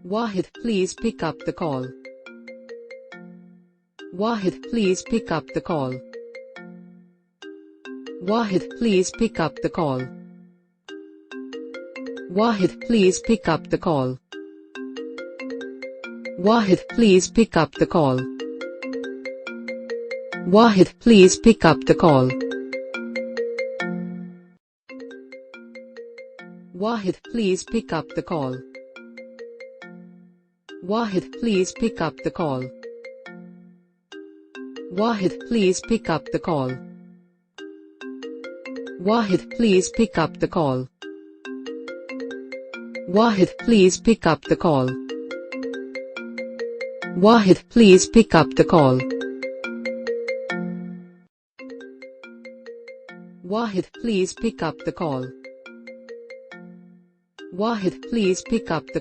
Wahid, please pick up the call. Wahid, please pick up the call. Wahid, please pick up the call. Wahid, please pick up the call. Wahid, please pick up the call. Wahid, please pick up the call. Wahid, please pick up the call. Wahid, please pick up the call. Wahid, please pick up the call. Wahid, please pick up the call. Wahid, please pick up the call. Wahid, please pick up the call. Wahid, please pick up the call. Wahid, please pick up the call.